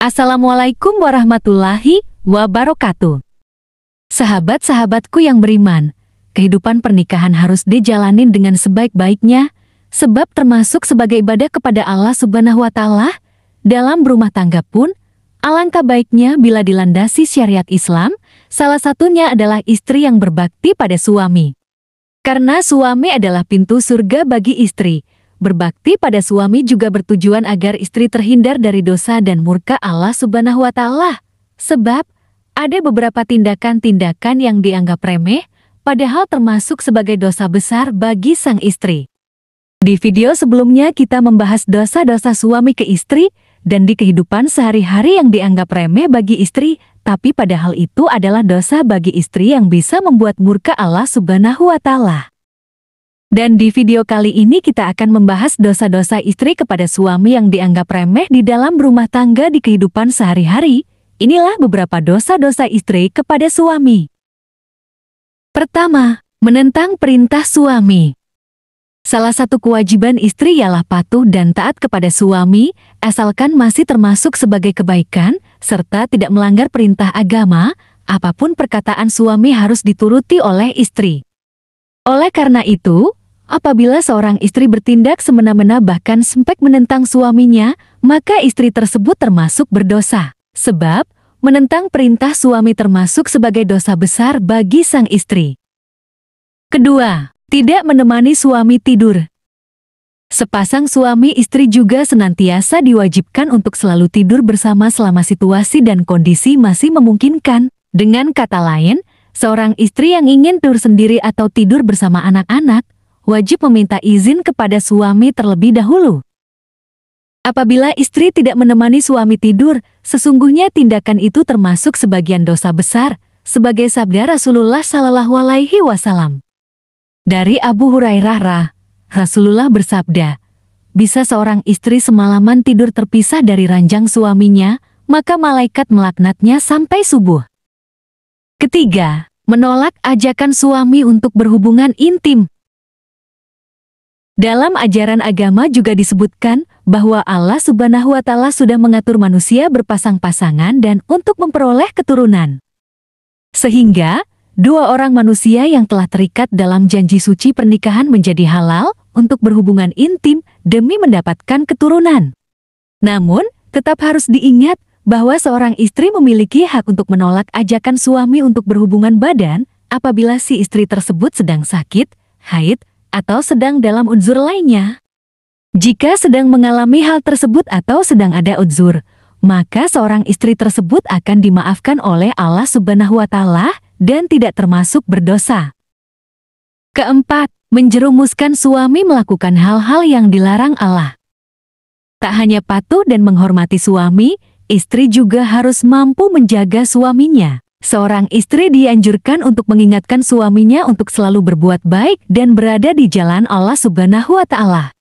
Assalamualaikum warahmatullahi wabarakatuh. Sahabat-sahabatku yang beriman, kehidupan pernikahan harus dijalanin dengan sebaik-baiknya, sebab termasuk sebagai ibadah kepada Allah Subhanahu wa Ta'ala. Dalam berumah tangga pun, alangkah baiknya bila dilandasi syariat Islam, salah satunya adalah istri yang berbakti pada suami. Karena suami adalah pintu surga bagi istri. Berbakti pada suami juga bertujuan agar istri terhindar dari dosa dan murka Allah Subhanahu wa Ta'ala. Sebab, ada beberapa tindakan-tindakan yang dianggap remeh, padahal termasuk sebagai dosa besar bagi sang istri. Di video sebelumnya kita membahas dosa-dosa suami ke istri, dan di kehidupan sehari-hari yang dianggap remeh bagi istri, tapi padahal itu adalah dosa bagi istri yang bisa membuat murka Allah Subhanahu wa Ta'ala. Dan di video kali ini kita akan membahas dosa-dosa istri kepada suami yang dianggap remeh di dalam rumah tangga di kehidupan sehari-hari. Inilah beberapa dosa-dosa istri kepada suami. Pertama, menentang perintah suami. Salah satu kewajiban istri ialah patuh dan taat kepada suami, asalkan masih termasuk sebagai kebaikan, serta tidak melanggar perintah agama. Apapun perkataan suami harus dituruti oleh istri. Oleh karena itu, apabila seorang istri bertindak semena-mena bahkan sampai menentang suaminya, maka istri tersebut termasuk berdosa. Sebab, menentang perintah suami termasuk sebagai dosa besar bagi sang istri. Kedua, tidak menemani suami tidur. Sepasang suami istri juga senantiasa diwajibkan untuk selalu tidur bersama selama situasi dan kondisi masih memungkinkan. Dengan kata lain, seorang istri yang ingin tidur sendiri atau tidur bersama anak-anak, wajib meminta izin kepada suami terlebih dahulu. Apabila istri tidak menemani suami tidur, sesungguhnya tindakan itu termasuk sebagian dosa besar, sebagai sabda Rasulullah Shallallahu Alaihi Wasallam. Dari Abu Hurairah, Rasulullah bersabda, bisa seorang istri semalaman tidur terpisah dari ranjang suaminya, maka malaikat melaknatnya sampai subuh. Ketiga, menolak ajakan suami untuk berhubungan intim. Dalam ajaran agama juga disebutkan bahwa Allah Subhanahu wa Ta'ala sudah mengatur manusia berpasang-pasangan dan untuk memperoleh keturunan. Sehingga, dua orang manusia yang telah terikat dalam janji suci pernikahan menjadi halal untuk berhubungan intim demi mendapatkan keturunan. Namun, tetap harus diingat bahwa seorang istri memiliki hak untuk menolak ajakan suami untuk berhubungan badan apabila si istri tersebut sedang sakit, haid, atau sedang dalam udzur lainnya. Jika sedang mengalami hal tersebut atau sedang ada udzur, maka seorang istri tersebut akan dimaafkan oleh Allah Subhanahu wa Ta'ala dan tidak termasuk berdosa. Keempat, menjerumuskan suami melakukan hal-hal yang dilarang Allah. Tak hanya patuh dan menghormati suami, istri juga harus mampu menjaga suaminya. Seorang istri dianjurkan untuk mengingatkan suaminya untuk selalu berbuat baik dan berada di jalan Allah Subhanahu wa Ta'ala.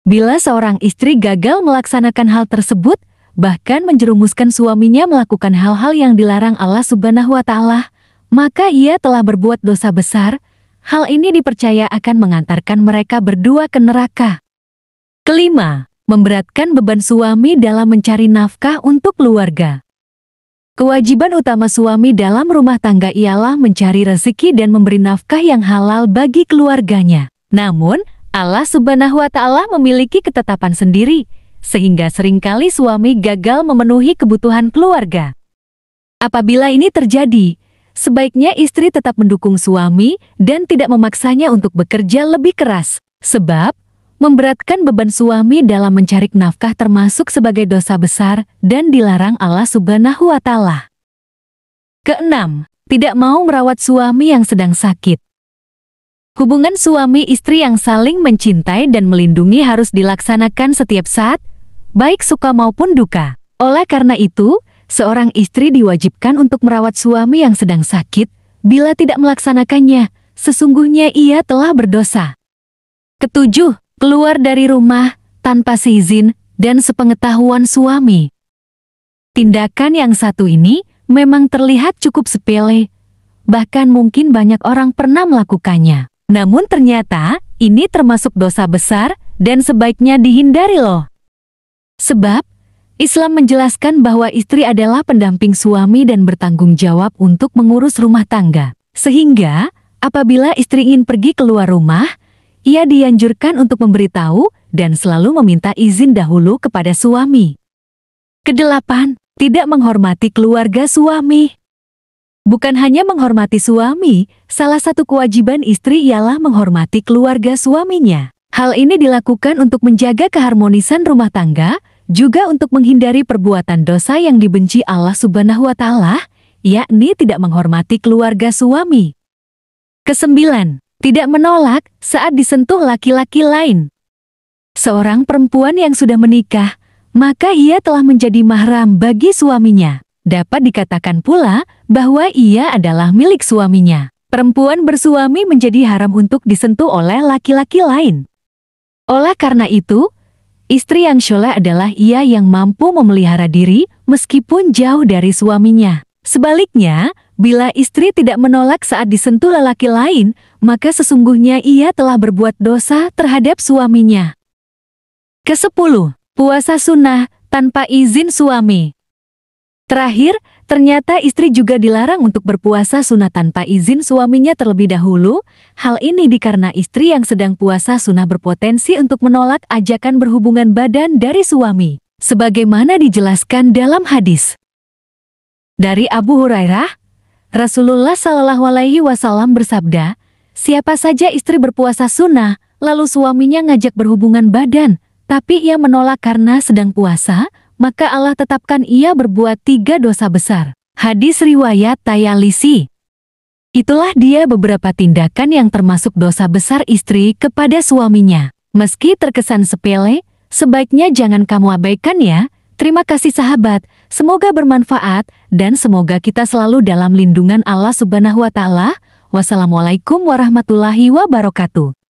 Bila seorang istri gagal melaksanakan hal tersebut, bahkan menjerumuskan suaminya melakukan hal-hal yang dilarang Allah Subhanahu wa Ta'ala, maka ia telah berbuat dosa besar. Hal ini dipercaya akan mengantarkan mereka berdua ke neraka. Kelima, memberatkan beban suami dalam mencari nafkah untuk keluarga. Kewajiban utama suami dalam rumah tangga ialah mencari rezeki dan memberi nafkah yang halal bagi keluarganya. Namun, Allah Subhanahu wa Ta'ala memiliki ketetapan sendiri, sehingga seringkali suami gagal memenuhi kebutuhan keluarga. Apabila ini terjadi, sebaiknya istri tetap mendukung suami dan tidak memaksanya untuk bekerja lebih keras. Sebab, memberatkan beban suami dalam mencari nafkah termasuk sebagai dosa besar dan dilarang Allah Subhanahu wa Ta'ala. Keenam, tidak mau merawat suami yang sedang sakit. Hubungan suami istri yang saling mencintai dan melindungi harus dilaksanakan setiap saat, baik suka maupun duka. Oleh karena itu, seorang istri diwajibkan untuk merawat suami yang sedang sakit. Bila tidak melaksanakannya, sesungguhnya ia telah berdosa. Ketujuh, keluar dari rumah tanpa seizin dan sepengetahuan suami. Tindakan yang satu ini memang terlihat cukup sepele, bahkan mungkin banyak orang pernah melakukannya. Namun ternyata, ini termasuk dosa besar dan sebaiknya dihindari loh. Sebab, Islam menjelaskan bahwa istri adalah pendamping suami dan bertanggung jawab untuk mengurus rumah tangga. Sehingga, apabila istri ingin pergi keluar rumah, ia dianjurkan untuk memberitahu dan selalu meminta izin dahulu kepada suami. Kedelapan, tidak menghormati keluarga suami. Bukan hanya menghormati suami, salah satu kewajiban istri ialah menghormati keluarga suaminya. Hal ini dilakukan untuk menjaga keharmonisan rumah tangga, juga untuk menghindari perbuatan dosa yang dibenci Allah Subhanahu wa Ta'ala, yakni tidak menghormati keluarga suami. Kesembilan, tidak menolak saat disentuh laki-laki lain. Seorang perempuan yang sudah menikah, maka ia telah menjadi mahram bagi suaminya. Dapat dikatakan pula bahwa ia adalah milik suaminya. Perempuan bersuami menjadi haram untuk disentuh oleh laki-laki lain. Oleh karena itu, istri yang syoleh adalah ia yang mampu memelihara diri meskipun jauh dari suaminya. Sebaliknya, bila istri tidak menolak saat disentuh lelaki lain, maka sesungguhnya ia telah berbuat dosa terhadap suaminya. Kesepuluh, puasa sunnah tanpa izin suami. Terakhir, ternyata istri juga dilarang untuk berpuasa sunnah tanpa izin suaminya terlebih dahulu. Hal ini dikarenakan istri yang sedang puasa sunnah berpotensi untuk menolak ajakan berhubungan badan dari suami, sebagaimana dijelaskan dalam hadis. Dari Abu Hurairah, Rasulullah Shallallahu Alaihi Wasallam bersabda, siapa saja istri berpuasa sunnah, lalu suaminya ngajak berhubungan badan, tapi ia menolak karena sedang puasa, maka Allah tetapkan ia berbuat 3 dosa besar. Hadis riwayat Tayalisi. Itulah dia beberapa tindakan yang termasuk dosa besar istri kepada suaminya. Meski terkesan sepele, sebaiknya jangan kamu abaikan ya. Terima kasih sahabat, semoga bermanfaat, dan semoga kita selalu dalam lindungan Allah Subhanahu wa Ta'ala. Wassalamualaikum warahmatullahi wabarakatuh.